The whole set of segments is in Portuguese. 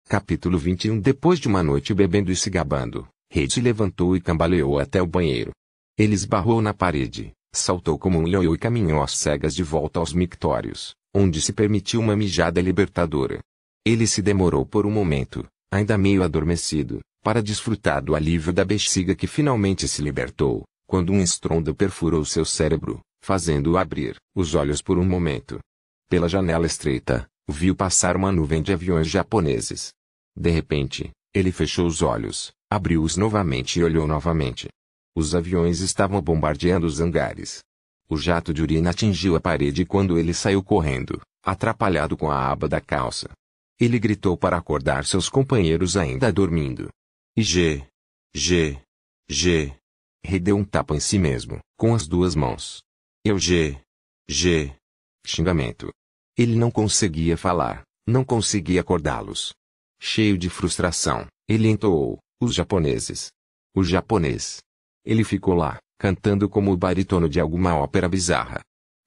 Capítulo 21. Depois de uma noite bebendo e se gabando, Reid se levantou e cambaleou até o banheiro. Ele esbarrou na parede, saltou como um ioiô e caminhou às cegas de volta aos mictórios, onde se permitiu uma mijada libertadora. Ele se demorou por um momento, ainda meio adormecido, para desfrutar do alívio da bexiga que finalmente se libertou, quando um estrondo perfurou seu cérebro, fazendo-o abrir os olhos por um momento. Pela janela estreita, viu passar uma nuvem de aviões japoneses. De repente, ele fechou os olhos, abriu-os novamente e olhou novamente. Os aviões estavam bombardeando os hangares. O jato de urina atingiu a parede quando ele saiu correndo, atrapalhado com a aba da calça. Ele gritou para acordar seus companheiros ainda dormindo. G. Deu um tapa em si mesmo, com as duas mãos. G. Xingamento. Ele não conseguia falar, não conseguia acordá-los. Cheio de frustração, ele entoou, os japoneses. O japonês. Ele ficou lá, cantando como o barítono de alguma ópera bizarra.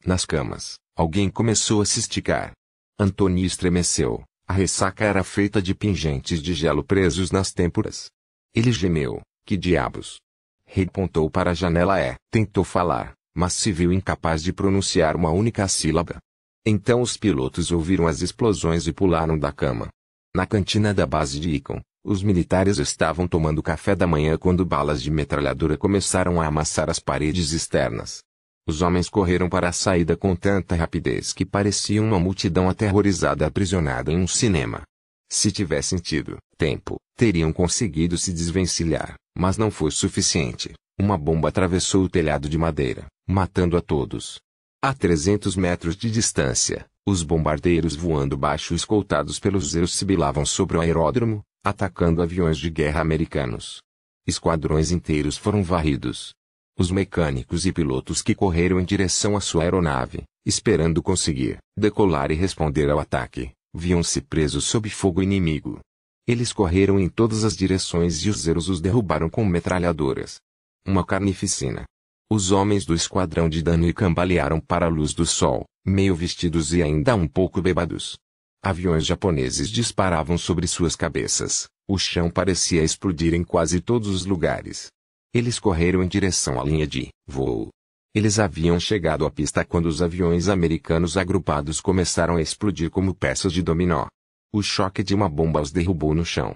Nas camas, alguém começou a se esticar. Anthony estremeceu, a ressaca era feita de pingentes de gelo presos nas têmporas. Ele gemeu, que diabos? Reid apontou para a janela e tentou falar, mas se viu incapaz de pronunciar uma única sílaba. Então os pilotos ouviram as explosões e pularam da cama. Na cantina da base de Icon, os militares estavam tomando café da manhã quando balas de metralhadora começaram a amassar as paredes externas. Os homens correram para a saída com tanta rapidez que parecia uma multidão aterrorizada aprisionada em um cinema. Se tivessem tido tempo, teriam conseguido se desvencilhar, mas não foi suficiente. Uma bomba atravessou o telhado de madeira, matando a todos. A 300 metros de distância, os bombardeiros voando baixo escoltados pelos Zeros sibilavam sobre o aeródromo, atacando aviões de guerra americanos. Esquadrões inteiros foram varridos. Os mecânicos e pilotos que correram em direção à sua aeronave, esperando conseguir decolar e responder ao ataque, viam-se presos sob fogo inimigo. Eles correram em todas as direções e os Zeros os derrubaram com metralhadoras. Uma carnificina. Os homens do esquadrão de dano cambalearam para a luz do sol, meio vestidos e ainda um pouco bêbados. Aviões japoneses disparavam sobre suas cabeças, o chão parecia explodir em quase todos os lugares. Eles correram em direção à linha de voo. Eles haviam chegado à pista quando os aviões americanos agrupados começaram a explodir como peças de dominó. O choque de uma bomba os derrubou no chão.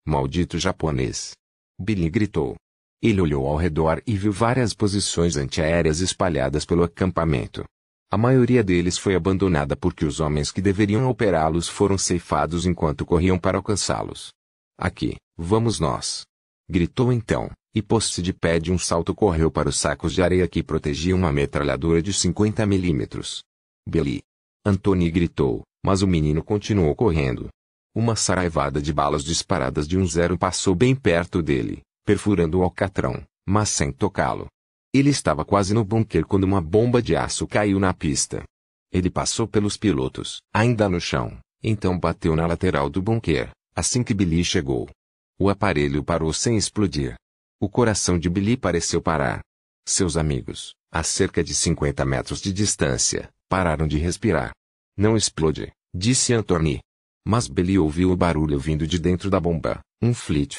Maldito japonês! Billy gritou. Ele olhou ao redor e viu várias posições antiaéreas espalhadas pelo acampamento. A maioria deles foi abandonada porque os homens que deveriam operá-los foram ceifados enquanto corriam para alcançá-los. Aqui, vamos nós! Gritou então, e posto-se de pé de um salto correu para os sacos de areia que protegiam uma metralhadora de 50 milímetros. Billy! Anthony gritou, mas o menino continuou correndo. Uma saraivada de balas disparadas de um Zero passou bem perto dele, perfurando o alcatrão, mas sem tocá-lo. Ele estava quase no bunker quando uma bomba de aço caiu na pista. Ele passou pelos pilotos, ainda no chão, então bateu na lateral do bunker, assim que Billy chegou. O aparelho parou sem explodir. O coração de Billy pareceu parar. Seus amigos, a cerca de 50 metros de distância, pararam de respirar. Não explode, disse Anthony. Mas Billy ouviu o barulho vindo de dentro da bomba, um flit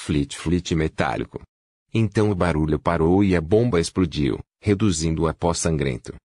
metálico. Então o barulho parou e a bomba explodiu, reduzindo-o a pó sangrento.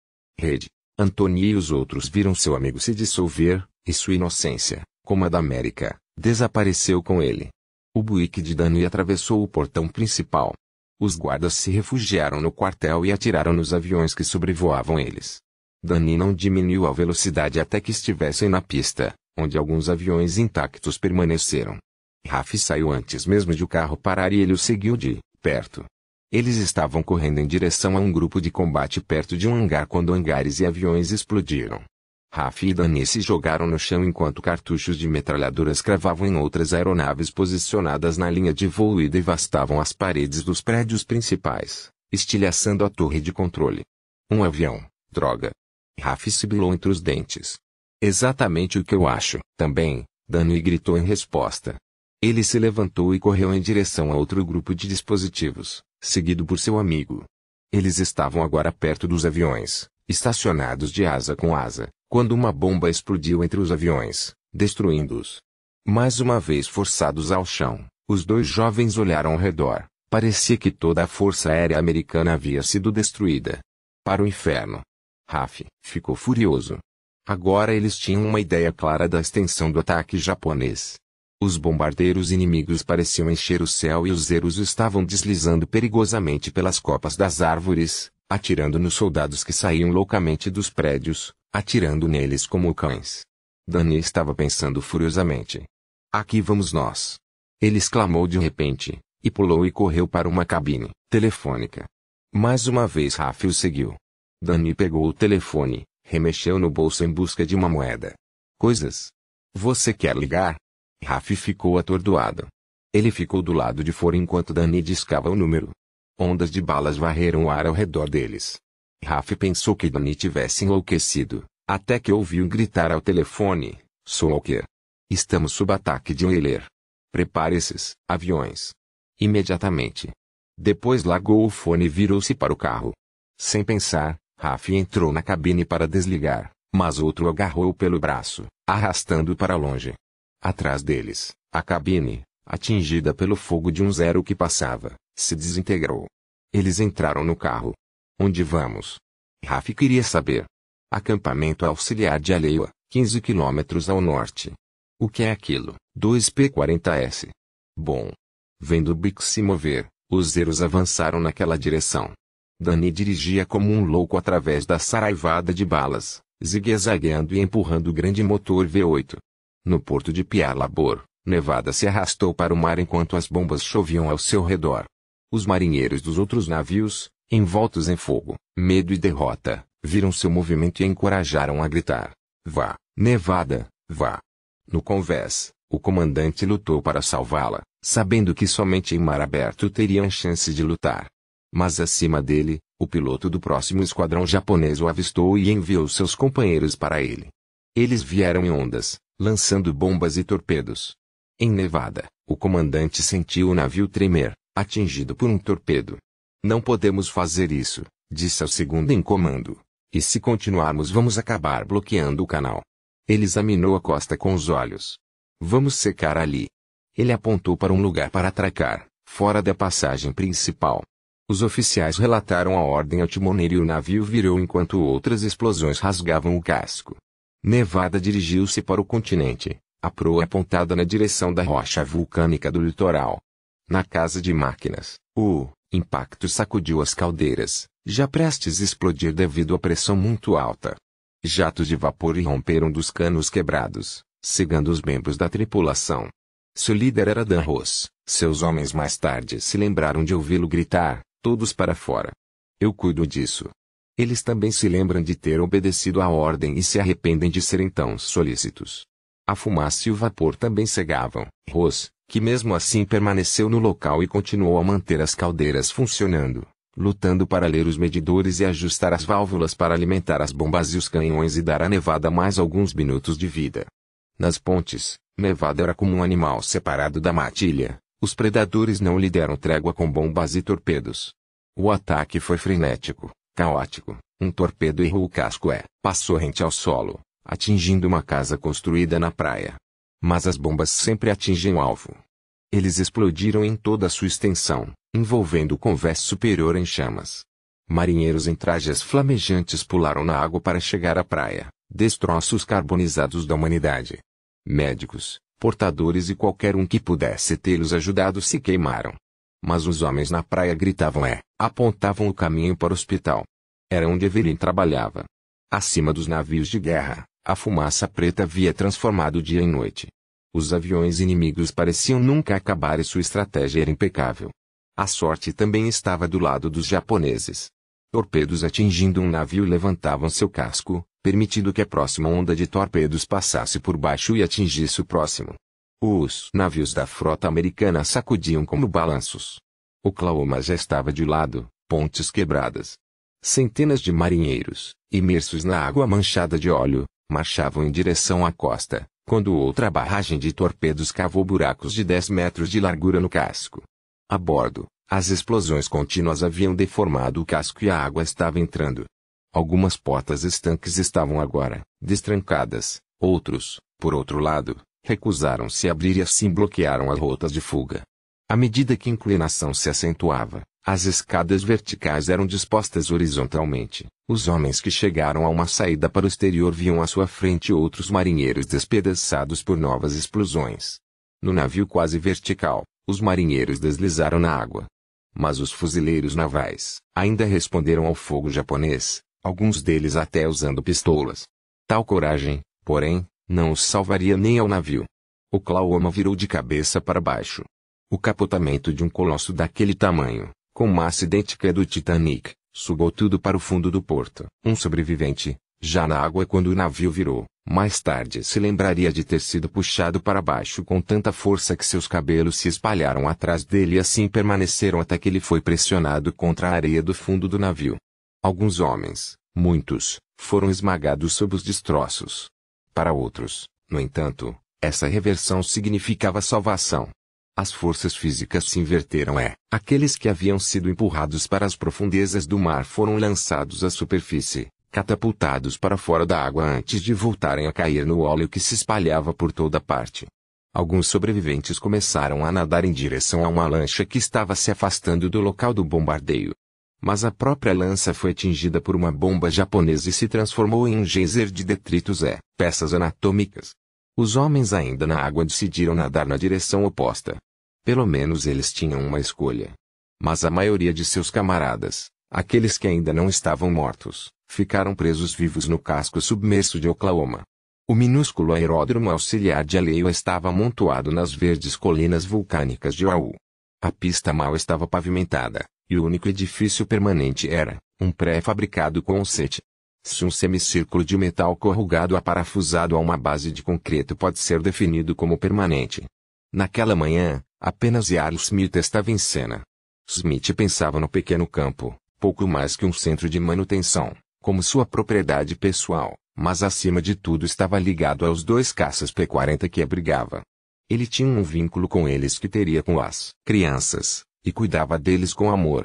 Reid, Anthony e os outros viram seu amigo se dissolver, e sua inocência, como a da América, desapareceu com ele. O buíque de Danny atravessou o portão principal. Os guardas se refugiaram no quartel e atiraram nos aviões que sobrevoavam eles. Danny não diminuiu a velocidade até que estivessem na pista, onde alguns aviões intactos permaneceram. Raf saiu antes mesmo de o carro parar e ele o seguiu de perto. Eles estavam correndo em direção a um grupo de combate perto de um hangar quando hangares e aviões explodiram. Raf e Danny se jogaram no chão enquanto cartuchos de metralhadoras cravavam em outras aeronaves posicionadas na linha de voo e devastavam as paredes dos prédios principais, estilhaçando a torre de controle. Um avião, droga! Raf sibilou entre os dentes. Exatamente o que eu acho. Também, Danny gritou em resposta. Ele se levantou e correu em direção a outro grupo de dispositivos, seguido por seu amigo. Eles estavam agora perto dos aviões, estacionados de asa com asa, quando uma bomba explodiu entre os aviões, destruindo-os. Mais uma vez forçados ao chão, os dois jovens olharam ao redor. Parecia que toda a força aérea americana havia sido destruída. Para o inferno. Raf ficou furioso. Agora eles tinham uma ideia clara da extensão do ataque japonês. Os bombardeiros inimigos pareciam encher o céu e os Zeros estavam deslizando perigosamente pelas copas das árvores, atirando nos soldados que saíam loucamente dos prédios, atirando neles como cães. Danny estava pensando furiosamente. Aqui vamos nós. Ele exclamou de repente, e pulou e correu para uma cabine telefônica. Mais uma vez Raf o seguiu. Danny pegou o telefone, remexeu no bolso em busca de uma moeda. Coisas. Você quer ligar? Raf ficou atordoado. Ele ficou do lado de fora enquanto Danny discava o número. Ondas de balas varreram o ar ao redor deles. Raf pensou que Danny tivesse enlouquecido, até que ouviu gritar ao telefone, Soldier. Estamos sob ataque de Wheeler. Prepare esses aviões. Imediatamente. Depois largou o fone e virou-se para o carro. Sem pensar, Raf entrou na cabine para desligar, mas outro agarrou-o pelo braço, arrastando-o para longe. Atrás deles, a cabine, atingida pelo fogo de um Zero que passava, se desintegrou. Eles entraram no carro. Onde vamos? Raf queria saber. Acampamento auxiliar de Alewa, 15 quilômetros ao norte. O que é aquilo? 2P40S. Bom. Vendo o Bic se mover, os Zeros avançaram naquela direção. Danny dirigia como um louco através da saraivada de balas, zigue-zagueando e empurrando o grande motor V8. No porto de Pearl Harbor, Nevada se arrastou para o mar enquanto as bombas choviam ao seu redor. Os marinheiros dos outros navios, envoltos em fogo, medo e derrota, viram seu movimento e encorajaram a gritar. Vá, Nevada, vá. No convés, o comandante lutou para salvá-la, sabendo que somente em mar aberto teriam chance de lutar. Mas acima dele, o piloto do próximo esquadrão japonês o avistou e enviou seus companheiros para ele. Eles vieram em ondas, lançando bombas e torpedos. Em Nevada, o comandante sentiu o navio tremer, atingido por um torpedo. Não podemos fazer isso, disse ao segundo em comando. E se continuarmos vamos acabar bloqueando o canal. Ele examinou a costa com os olhos. Vamos secar ali. Ele apontou para um lugar para atracar, fora da passagem principal. Os oficiais relataram a ordem ao timoneiro e o navio virou enquanto outras explosões rasgavam o casco. Nevada dirigiu-se para o continente, a proa apontada na direção da rocha vulcânica do litoral. Na casa de máquinas, o impacto sacudiu as caldeiras, já prestes a explodir devido à pressão muito alta. Jatos de vapor irromperam dos canos quebrados, cegando os membros da tripulação. Seu líder era Dan Ross. Seus homens mais tarde se lembraram de ouvi-lo gritar, todos para fora. Eu cuido disso. Eles também se lembram de ter obedecido à ordem e se arrependem de serem tão solícitos. A fumaça e o vapor também cegavam Ross, que mesmo assim permaneceu no local e continuou a manter as caldeiras funcionando, lutando para ler os medidores e ajustar as válvulas para alimentar as bombas e os canhões e dar a Nevada mais alguns minutos de vida. Nas pontes, Nevada era como um animal separado da matilha. Os predadores não lhe deram trégua com bombas e torpedos. O ataque foi frenético, caótico. Um torpedo errou o casco e passou rente ao solo, atingindo uma casa construída na praia. Mas as bombas sempre atingem o alvo. Eles explodiram em toda a sua extensão, envolvendo o convés superior em chamas. Marinheiros em trajes flamejantes pularam na água para chegar à praia, destroços carbonizados da humanidade. Médicos, portadores e qualquer um que pudesse tê-los ajudado se queimaram. Mas os homens na praia gritavam e apontavam o caminho para o hospital. Era onde Evelyn trabalhava. Acima dos navios de guerra, a fumaça preta havia transformado o dia em noite. Os aviões inimigos pareciam nunca acabar e sua estratégia era impecável. A sorte também estava do lado dos japoneses. Torpedos atingindo um navio levantavam seu casco, permitindo que a próxima onda de torpedos passasse por baixo e atingisse o próximo. Os navios da frota americana sacudiam como balanços. Oklahoma já estava de lado, pontes quebradas. Centenas de marinheiros, imersos na água manchada de óleo, marchavam em direção à costa, quando outra barragem de torpedos cavou buracos de 10 metros de largura no casco. A bordo, as explosões contínuas haviam deformado o casco e a água estava entrando. Algumas portas estanques estavam agora destrancadas, outros, por outro lado, recusaram-se a abrir e assim bloquearam as rotas de fuga. À medida que a inclinação se acentuava, as escadas verticais eram dispostas horizontalmente. Os homens que chegaram a uma saída para o exterior viam à sua frente outros marinheiros despedaçados por novas explosões. No navio quase vertical, os marinheiros deslizaram na água. Mas os fuzileiros navais ainda responderam ao fogo japonês, alguns deles até usando pistolas. Tal coragem, porém, não os salvaria nem ao navio. O Oklahoma virou de cabeça para baixo. O capotamento de um colosso daquele tamanho, com massa idêntica à do Titanic, sugou tudo para o fundo do porto. Um sobrevivente, já na água quando o navio virou, mais tarde se lembraria de ter sido puxado para baixo com tanta força que seus cabelos se espalharam atrás dele e assim permaneceram até que ele foi pressionado contra a areia do fundo do navio. Alguns homens, muitos, foram esmagados sob os destroços. Para outros, no entanto, essa reversão significava salvação. As forças físicas se inverteram aqueles que haviam sido empurrados para as profundezas do mar foram lançados à superfície, catapultados para fora da água antes de voltarem a cair no óleo que se espalhava por toda parte. Alguns sobreviventes começaram a nadar em direção a uma lancha que estava se afastando do local do bombardeio. Mas a própria lança foi atingida por uma bomba japonesa e se transformou em um geyser de detritos peças anatômicas. Os homens ainda na água decidiram nadar na direção oposta. Pelo menos eles tinham uma escolha. Mas a maioria de seus camaradas, aqueles que ainda não estavam mortos, ficaram presos vivos no casco submerso de Oklahoma. O minúsculo aeródromo auxiliar de Alewa estava amontoado nas verdes colinas vulcânicas de Oahu. A pista mal estava pavimentada, e o único edifício permanente era um pré-fabricado concrete. Se um semicírculo de metal corrugado aparafusado a uma base de concreto pode ser definido como permanente. Naquela manhã, apenas Jarl Smith estava em cena. Smith pensava no pequeno campo, pouco mais que um centro de manutenção, como sua propriedade pessoal, mas acima de tudo estava ligado aos 2 caças P-40 que abrigava. Ele tinha um vínculo com eles que teria com as crianças, e cuidava deles com amor.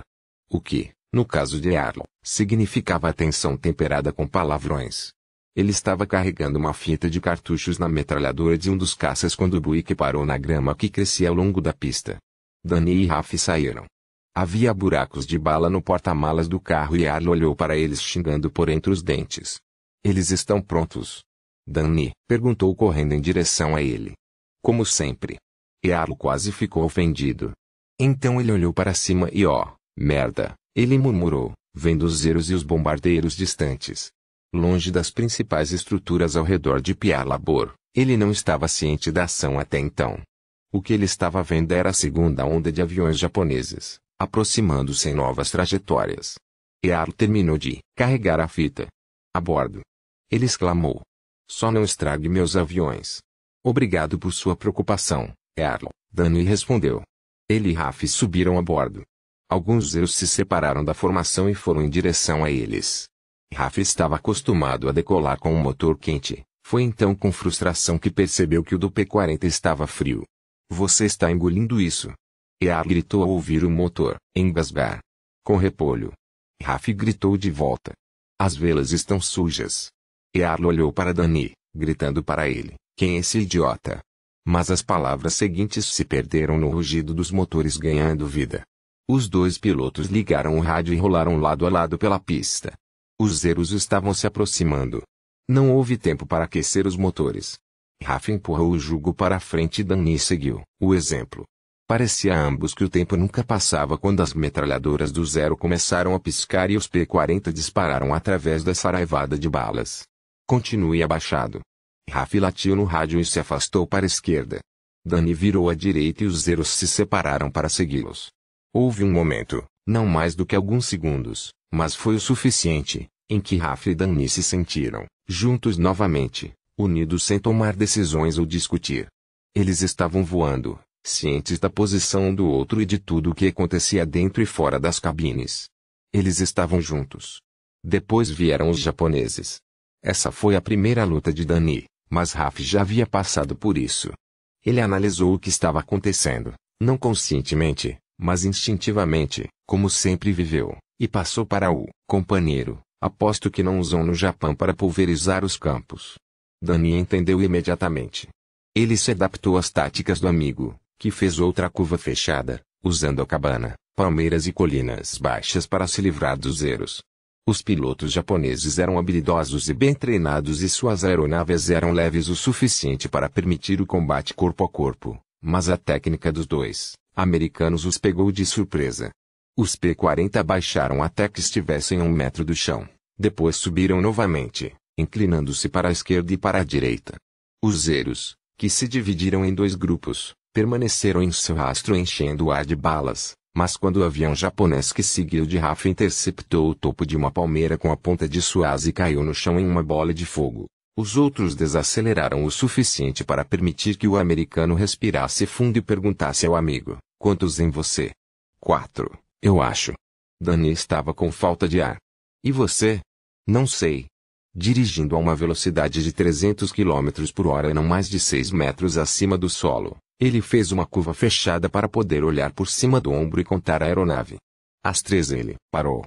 O que, no caso de Jarl, significava atenção temperada com palavrões. Ele estava carregando uma fita de cartuchos na metralhadora de um dos caças quando o Buick parou na grama que crescia ao longo da pista. Danny e Raf saíram. Havia buracos de bala no porta-malas do carro e Jarl olhou para eles xingando por entre os dentes. Eles estão prontos? Danny perguntou correndo em direção a ele. Como sempre. Jarl quase ficou ofendido. Então ele olhou para cima e merda, ele murmurou, vendo os zeros e os bombardeiros distantes. Longe das principais estruturas ao redor de Pearl Harbor, ele não estava ciente da ação até então. O que ele estava vendo era a segunda onda de aviões japoneses, aproximando-se em novas trajetórias. Jarl terminou de carregar a fita. A bordo. Ele exclamou. Só não estrague meus aviões. Obrigado por sua preocupação, Jarl, Danny respondeu. Ele e Raf subiram a bordo. Alguns zeros se separaram da formação e foram em direção a eles. Raf estava acostumado a decolar com um motor quente. Foi então com frustração que percebeu que o do P-40 estava frio. Você está engolindo isso. Jarl gritou ao ouvir o motor engasgar. Com repolho. Raf gritou de volta. As velas estão sujas. Jarl olhou para Danny, gritando para ele, quem é esse idiota? Mas as palavras seguintes se perderam no rugido dos motores ganhando vida. Os 2 pilotos ligaram o rádio e rolaram lado a lado pela pista. Os zeros estavam se aproximando. Não houve tempo para aquecer os motores. Raf empurrou o jugo para a frente e Danny seguiu o exemplo. Parecia a ambos que o tempo nunca passava quando as metralhadoras do Zero começaram a piscar e os P-40 dispararam através da saraivada de balas. Continue abaixado. Raf latiu no rádio e se afastou para a esquerda. Danny virou à direita e os Zeros se separaram para segui-los. Houve um momento, não mais do que alguns segundos, mas foi o suficiente, em que Raf e Danny se sentiram, juntos novamente, unidos sem tomar decisões ou discutir. Eles estavam voando, cientes da posição um do outro e de tudo o que acontecia dentro e fora das cabines. Eles estavam juntos. Depois vieram os japoneses. Essa foi a primeira luta de Danny, mas Raf já havia passado por isso. Ele analisou o que estava acontecendo, não conscientemente, mas instintivamente, como sempre viveu, e passou para o companheiro. Aposto que não usam no Japão para pulverizar os campos. Danny entendeu imediatamente. Ele se adaptou às táticas do amigo, que fez outra curva fechada, usando a cabana, palmeiras e colinas baixas para se livrar dos zeros. Os pilotos japoneses eram habilidosos e bem treinados e suas aeronaves eram leves o suficiente para permitir o combate corpo a corpo, mas a técnica dos dois americanos os pegou de surpresa. Os P-40 baixaram até que estivessem a 1 metro do chão, depois subiram novamente, inclinando-se para a esquerda e para a direita. Os zeros, que se dividiram em 2 grupos, permaneceram em seu rastro enchendo o ar de balas, mas quando o avião japonês que seguiu de Rafa interceptou o topo de uma palmeira com a ponta de sua asa e caiu no chão em uma bola de fogo, os outros desaceleraram o suficiente para permitir que o americano respirasse fundo e perguntasse ao amigo: quantos em você? 4, eu acho. Danny estava com falta de ar. E você? Não sei. Dirigindo a uma velocidade de 300 km por hora e não mais de 6 metros acima do solo, ele fez uma curva fechada para poder olhar por cima do ombro e contar a aeronave. Às 3 ele parou.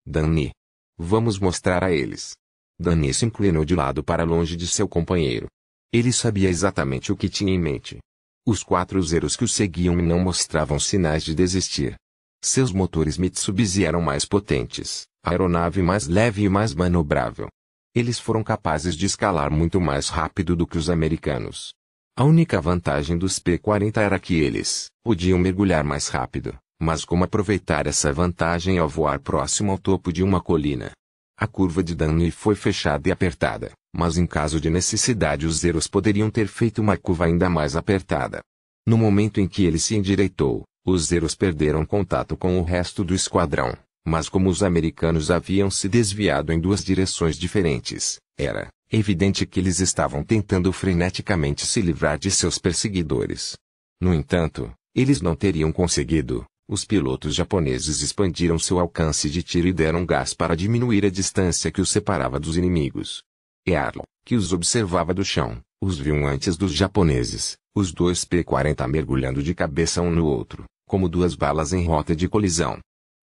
Danny. Vamos mostrar a eles. Danny se inclinou de lado para longe de seu companheiro. Ele sabia exatamente o que tinha em mente. Os 4 zeros que o seguiam não mostravam sinais de desistir. Seus motores Mitsubishi eram mais potentes, a aeronave mais leve e mais manobrável. Eles foram capazes de escalar muito mais rápido do que os americanos. A única vantagem dos P-40 era que eles podiam mergulhar mais rápido, mas como aproveitar essa vantagem ao voar próximo ao topo de uma colina? A curva de Danny foi fechada e apertada, mas em caso de necessidade os zeros poderiam ter feito uma curva ainda mais apertada. No momento em que ele se endireitou, os zeros perderam contato com o resto do esquadrão, mas como os americanos haviam se desviado em 2 direções diferentes, era evidente que eles estavam tentando freneticamente se livrar de seus perseguidores. No entanto, eles não teriam conseguido. Os pilotos japoneses expandiram seu alcance de tiro e deram gás para diminuir a distância que os separava dos inimigos. Earl, que os observava do chão, os viu antes dos japoneses, os 2 P-40 mergulhando de cabeça um no outro, como 2 balas em rota de colisão.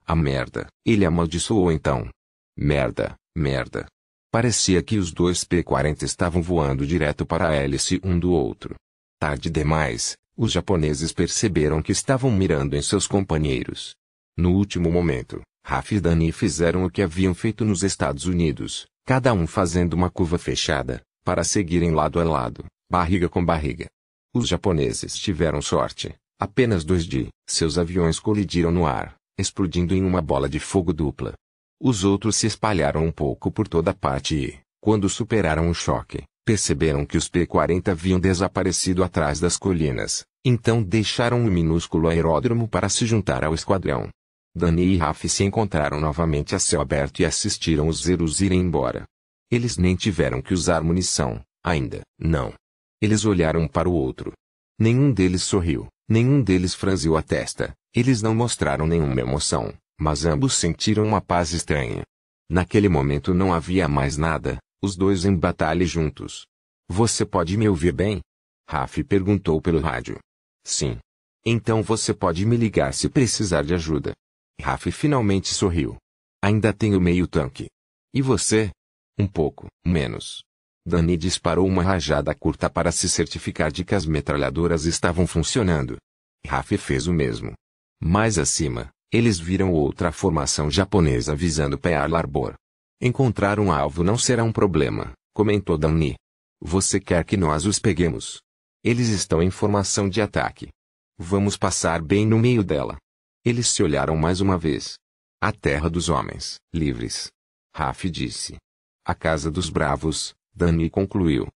A merda, ele amaldiçoou então. Merda, merda. Parecia que os 2 P-40 estavam voando direto para a hélice um do outro. Tarde demais. Os japoneses perceberam que estavam mirando em seus companheiros. No último momento, Rafa e Danny fizeram o que haviam feito nos Estados Unidos, cada um fazendo uma curva fechada, para seguirem lado a lado, barriga com barriga. Os japoneses tiveram sorte, apenas 2 de seus aviões colidiram no ar, explodindo em uma bola de fogo dupla. Os outros se espalharam um pouco por toda parte e, quando superaram o choque, perceberam que os P-40 haviam desaparecido atrás das colinas, então deixaram o minúsculo aeródromo para se juntar ao esquadrão. Danny e Rafa se encontraram novamente a céu aberto e assistiram os zeros irem embora. Eles nem tiveram que usar munição, ainda, não. Eles olharam um para o outro. Nenhum deles sorriu, nenhum deles franziu a testa, eles não mostraram nenhuma emoção, mas ambos sentiram uma paz estranha. Naquele momento não havia mais nada. Os 2 em batalha juntos. Você pode me ouvir bem? Rafa perguntou pelo rádio. Sim. Então você pode me ligar se precisar de ajuda. Rafa finalmente sorriu. Ainda tenho meio tanque. E você? Um pouco menos. Danny disparou uma rajada curta para se certificar de que as metralhadoras estavam funcionando. Rafa fez o mesmo. Mais acima, eles viram outra formação japonesa visando Pearl Harbor. Encontrar um alvo não será um problema, comentou Danny. Você quer que nós os peguemos? Eles estão em formação de ataque. Vamos passar bem no meio dela. Eles se olharam mais uma vez. A terra dos homens, livres. Rafa disse. A casa dos bravos, Danny concluiu.